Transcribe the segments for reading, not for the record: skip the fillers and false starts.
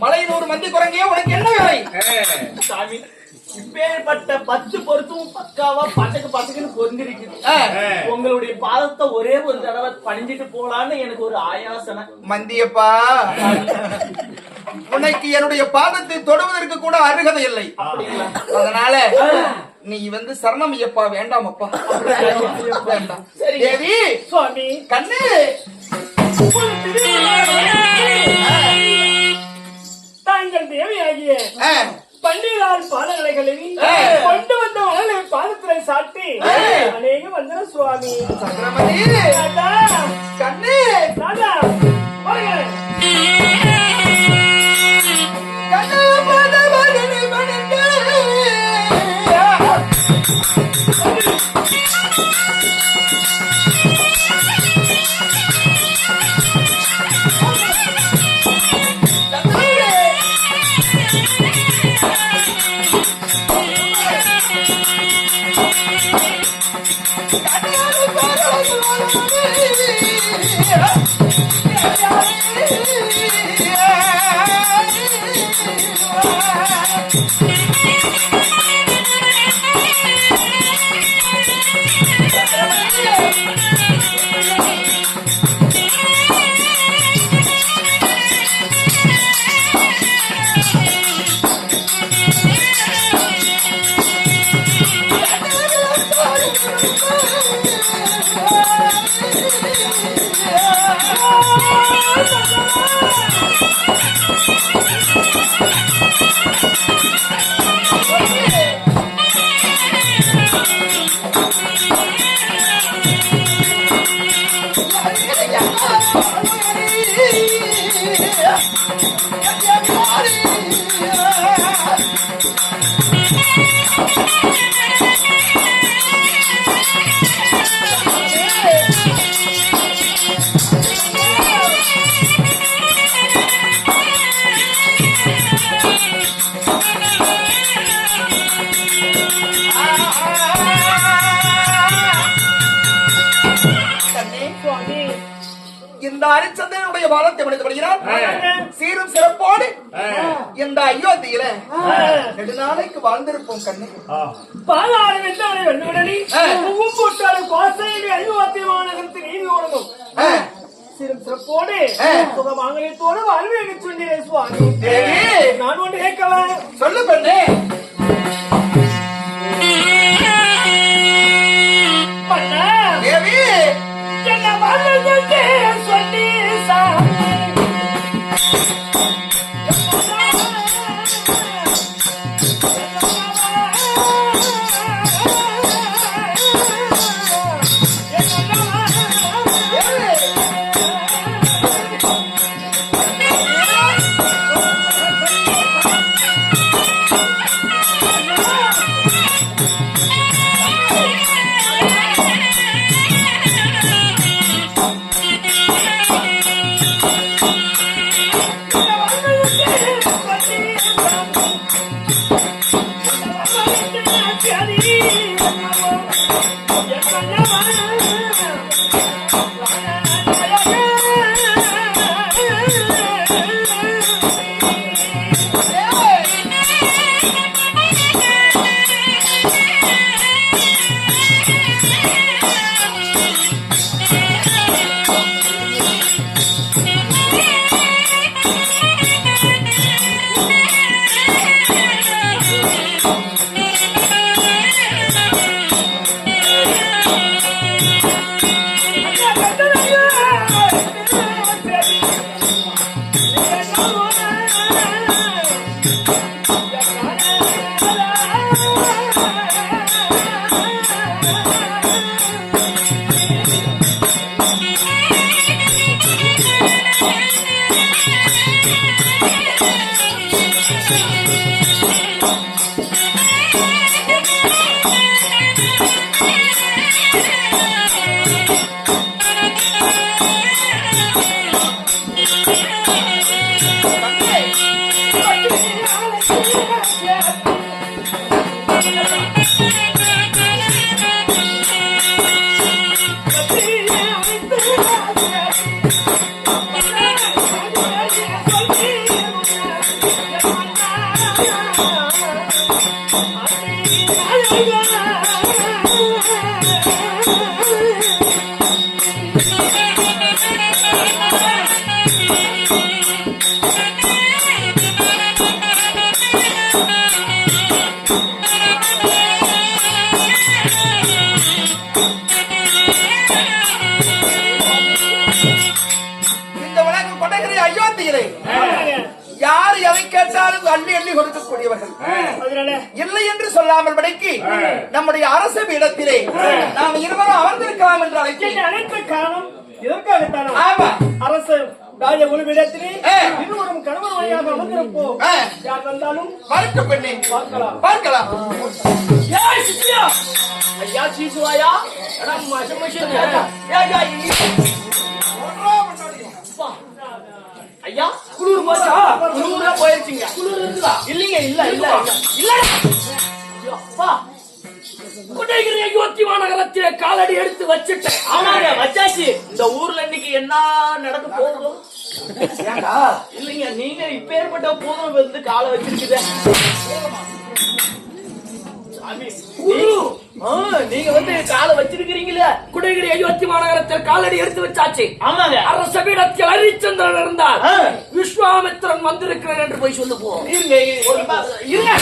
மலையனூர் மந்தி குரங்கே உனக்கு என்ன வேலை? சாமி இப்பேற்பட்ட 10 பொருத்தும் பக்காவா பட்டக்குன்னு பொருந்திருக்குது. உங்களுடைய பாதத்தை ஒரே ஒரு தடவை பணிஞ்சிட்டு போலான்னு எனக்கு ஒரு ஆயாசனை. மந்தியப்பா, உனக்கு என்னுடைய பாதத்தை தொடுவதற்கு கூட அருகதை இல்லை. அதனால நீ சரணம் ஐயப்பா வேண்டாம் அப்பா, வேண்டாம். தேவி சுவாமி கண்ணு தாங்கள் தேவியாகிய பன்னீரால் பாதங்களைகளில் கொண்டு வந்த மணலை பாதத்திலே சாட்டி அநேக வந்தன சுவாமி. சக்கரமணி கண்ணு ராஜா இந்த ஹரிச்சந்திரனுடைய பாலத்தை முடித்துப்படுகிறார். சீரும் சிறப்போடு இந்த அயோத்தியில நெடுநாளைக்கு வாழ்ந்திருப்போம் கண்ணு. பாலாறு வெந்தாளை வெண்ணுடனே பூம்போட்டாளை கோசையை அறிவாத்தியமானகத்து நீதி உணவும் சீரும் சிறப்போடு சுகமாங்கலத்தோடு வாழ்வேக சொன்னேன் சுவாமி. நான் ஒன்று கேட்கலாம். சொல்லு பெண்ணே. தேவி என்ன வாழ்க்கை சொல்லி சாமி. யார் எதை கேட்டாலும் அள்ளி அள்ளி கொடுக்கக்கூடியவர்கள் இல்லை என்று சொல்லாமல் படைக்கு நம்முடைய அரசு பீடத்திலே நாம் இருவரும் அமர்ந்திருக்கலாம் என்று அழைத்த காரணம் இதற்காகத்தான் அரசு ராஜ உள்விடத்திலே இருவரும் கணவன் வழியாக அமர்ந்திருப்போம். யார் வந்தாலும் மறுக்க பெண்ணே பார்க்கலாம். ஐயா சீசுவாயா ஐயா குளிர் போச்சா? குளிர் போயிருச்சுங்க. குளிர் இருக்குதா? இல்லைங்க. இல்ல இல்ல இல்ல அப்பா கொடைகிரி அயோத்தி மாநகரத்திலே காலடி எடுத்து வச்சுட்டேன். ஆமாங்க வச்சாச்சு. இந்த ஊர்ல இன்னைக்கு என்ன நடக்க போகுது? இல்லைங்க நீங்க இப்ப ஏற்பட்ட போதும் வந்து காலை வச்சிருக்குது. நீங்க வந்து காலை வச்சிருக்கிறீங்களே குடைகிரி அயோத்தி மாநகரத்தில் காலடி எடுத்து வச்சாச்சு. ஆமாங்க அரச பீடத்தில் ஹரிச்சந்திரன் இருந்தால் விஸ்வாமித்திரன் வந்திருக்கிறார் என்று போய் சொல்லு போ. இருங்க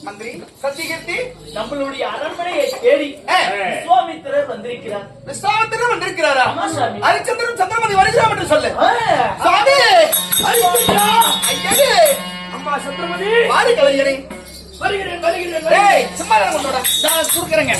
மந்திரி சத்தியகீர்த்தி நம்மளுடைய அரண்மனையை தேடி விஸ்வாமித்திரர் வந்திருக்கிறார். விஸ்வாமித்திரர் வந்திருக்கிறாரா? ஹரிச்சந்திரன் சந்திரமதி வருகிறார் என்று சொல்லு. அம்மா சந்திரமதி வாரி கலைஞரே வருகிறேன் வருகிறேன் டேய் சும்மா தான் கொண்டோடா நான் கொடுக்குறேங்க.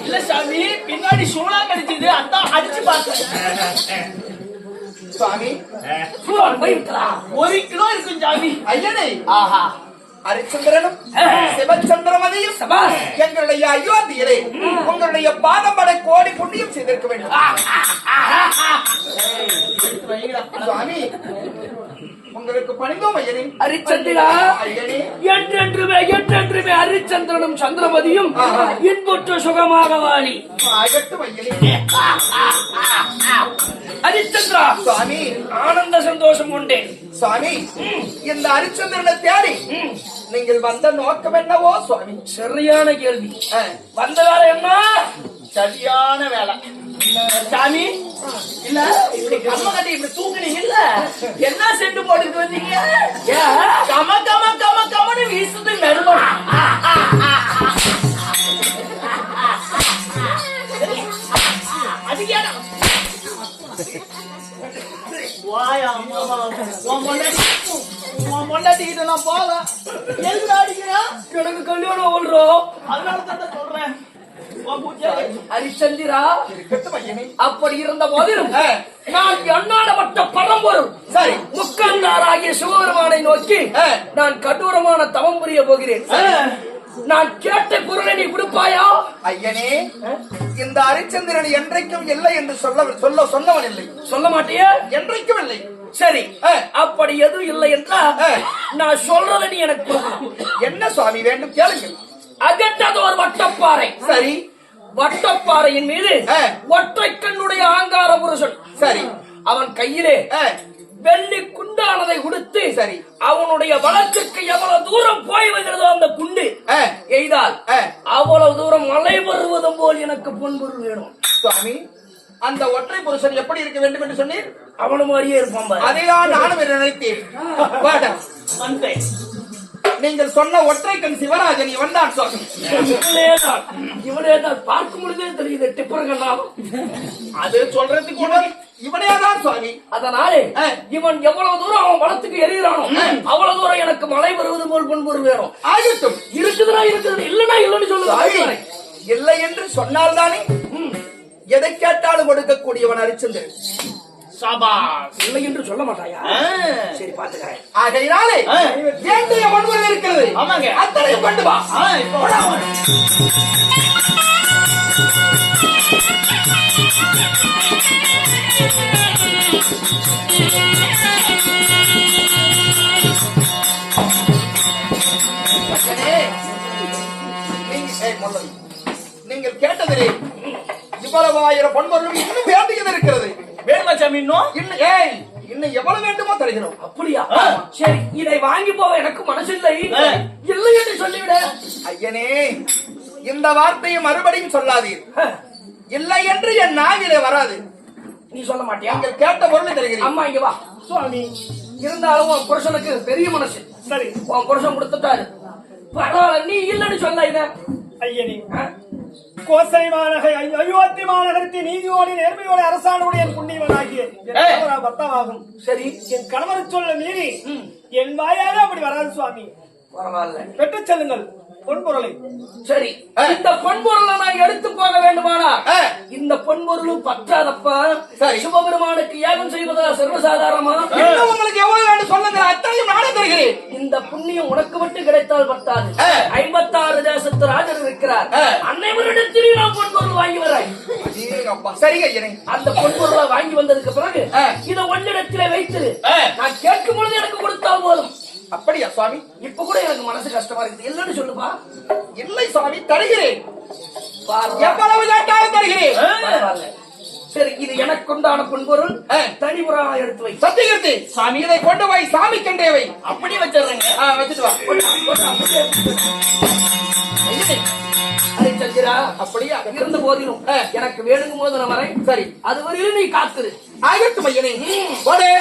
இல்ல சாமி, பின்னாடி சூழா கடிச்சது, அதான் அடிச்சு பார்த்தேன். சுவாமி ஒரு கிலோ இருக்கும் சாமி. ஐயனே, ஆஹா, ஹரிச்சந்திரனும் சிவச்சந்திரமதியும் எங்களுடைய அயோத்தியிலே உங்களுடைய பாதம்பட கோடி புண்ணியம் செய்திருக்க வேண்டும். சுவாமி, உங்களுக்கு பணிந்தோம் ஐயனே. ஹரிச்சந்திரா, என்றென்றுமே என்றென்றுமே ஹரிச்சந்திரனும் சந்திரமதியும் இன்புற்று சுகமாக வாழி. ஆகட்டும் ஐயனே. ஹரிச்சந்திரா, சுவாமி, ஆனந்த சந்தோஷம் உண்டு. சுவாமி, இந்த ஹரிச்சந்திரனை தேடி நீங்கள் வந்த நோக்கம் என்னவோ சுவாமி? சரியான கேள்வி. வந்த வேலை என்ன? சரியான வேலை சாமி. இல்ல இப்படி கம்ம கட்டி இப்படி தூங்குனீங்க இல்ல, என்ன செட்டு போட்டுட்டு வந்தீங்க? கம கம கம கமன்னு வீசுது நடுமம். அதுக்கே பொண்டாட்டிக்கிட்ட நான் போல எதுக்கு அடிக்கிறேன்? எனக்கு கல்யாணம் ஓடுறோம், அதனால தான் சொல்றேன். ஹரிச்சந்திரா, அப்படி இருந்த போதிலும் நான் எண்ணாடப்பட்ட பரம்பொருள் சரி முக்கந்தாராகிய சிவபெருமானை நோக்கி நான் கடூரமான தவம் புரிய போகிறேன். நான் கேட்ட பொருளை நீ கொடுப்பாயா? ஐயனே, இந்த ஹரிச்சந்திரன் என்றைக்கும் இல்லை என்று சொன்னவன் இல்லை. சொல்ல மாட்டியா? என்றைக்கும் இல்லை. சரி, அப்படி எதுவும் இல்லை என்றால் நான் சொல்றதை நீ எனக்கு கொடுக்கணும். என்ன சுவாமி வேண்டும் கேளுங்கள். அகற்றது ஒரு வட்டப்பாறை. சரி, வட்டப்பாறையின் மீது ஒற்றை கண்ணுடைய ஆங்கார புருஷன். சரி, அவன் கையிலே வெள்ளி குண்டானதை கொடுத்து சரி. அவனுடைய வளத்துக்கு எவ்வளவு தூரம் போய் வருகிறதோ அந்த குண்டு எய்தால் ஆ. அவ்வளவு தூரம் மலை வருவதும் போல் எனக்கு பொன்பொருள் வேணும். சுவாமி, அந்த ஒற்றை புருஷன் எப்படி இருக்க வேண்டும் என்று சொன்னீர்? அவனு மாதிரியே இருப்பான் பாரு. அதைதான் நானும் நினைத்தேன். வாடா. வந்தேன். நீங்கள் சொன்ன ஒற்றை கண் சிவராஜன் இவன் தான் சுவாமி. இவனேதான் பார்க்கும் பொழுதே தெரியுது டிப்பர்கள். அது சொல்றதுக்கு இவனேதான் சுவாமி. அதனாலே இவன் எவ்வளவு தூரம் அவன் வளத்துக்கு எறிகிறானோ அவ்வளவு தூரம் எனக்கு மழை வருவது போல் பொன்பொருள் வேணும். ஆகட்டும். இருக்குதுன்னா இருக்குது, இல்லன்னா இல்லன்னு சொல்லுவாங்க. இல்லை என்று சொன்னால் தானே எதை கேட்டாலும் கொடுக்கக்கூடியவன் அரிச்சந்திரன். சபா இல்லை என்று சொல்ல மாட்டாயா? சரி பாத்துக்கிறேன். ஆகையினாலே வேண்டிய மண்பொருள் இருக்கிறது. ஆமாங்க. அத்தனையும் கொண்டு வா. இப்போ நீங்கள் கேட்டதிலே இவ்வளவு ஆயிரம் பொன்பொருளும் இன்னும் வேண்டியது இருக்கிறது. வேணுமா சாமி? இன்னும் எவ்வளவு வேண்டுமோ தருகிறோம். அப்படியா? சரி, இதை வாங்கி போக எனக்கு மனசில்லை. இல்லை என்று சொல்லிவிட. ஐயனே, இந்த வார்த்தையை மறுபடியும் சொல்லாதீர். இல்லை என்று என் நாவிலே வராது. நீ சொல்ல மாட்டியா? நீங்கள் கேட்ட பொருளை தருகிறேன். அம்மா இங்க வா. சுவாமி, இருந்தாலும் உன் புருஷனுக்கு பெரிய மனசு. சரி, உன் புருஷன் கொடுத்துட்டாரு, பரவாயில்ல. நீ இல்லன்னு சொல்ல. இத ஐயனி கோசை மாநகர் அயோத்தி மாநகரத்தின் நீதியோடு நேர்மையோடு அரசாணுடைய என் புண்ணியவனாகிய பத்தமாகும். சரி, என் கணவரை சொல்ல மீறி என் வாயாக அப்படி வராது சுவாமி. பரவாயில்ல, பெற்றுச் செல்லுங்கள் பொன்பொருளை. சரி, இந்த பொன்பொருளை நான் எடுத்து போக வேண்டுமானா இந்த பொன்பொருளும் பற்றாதப்பா. சிவபெருமானுக்கு யாகம் செய்வதா சர்வசாதாரணமா? உங்களுக்கு எவ்வளவு வேண்டும் சொல்லுங்க, அத்தனையும் நானே தருகிறேன். இந்த புண்ணியம் உனக்கு மட்டும் கிடைத்தால் பத்தாது. 56 தேசத்து ராஜர் இருக்கிறார். அன்னைவரிடத்தில் நான் பொன்பொருள் வாங்கி வராய். சரி ஐயனே, அந்த பொன்பொருளை வாங்கி வந்ததுக்கு பிறகு இதை ஒன்னிடத்திலே வைத்து நான் கேட்கும் பொழுது எனக்கு கொடுத்தால் போதும். அப்படியா சுவாமி? இப்ப கூட எனக்கு மனசு கஷ்டமா இருக்குது. இல்லன்னு சொல்லுப்பா. இல்லை சுவாமி, தருகிறேன். எவ்வளவு எவ்வளவு கேட்டாலும் தருகிறேன். பரவாயில்ல. சரி, இது எனக்கு உண்டான பொன்பொருள். தனிபுறா எடுத்து வை. சத்தியகிருத்தி சாமி, இதை கொண்டு போய் சாமி கண்டேவை. அப்படி வச்சிடுறேங்க. வச்சுட்டு வா. சந்திரா, அப்படியே இருந்த போதிலும் எனக்கு வேணுங்கும் போது நான் வரேன். சரி, அது வரையிலும் நீ காத்துரு. ஆகட்டும் ஐயனே. போடு.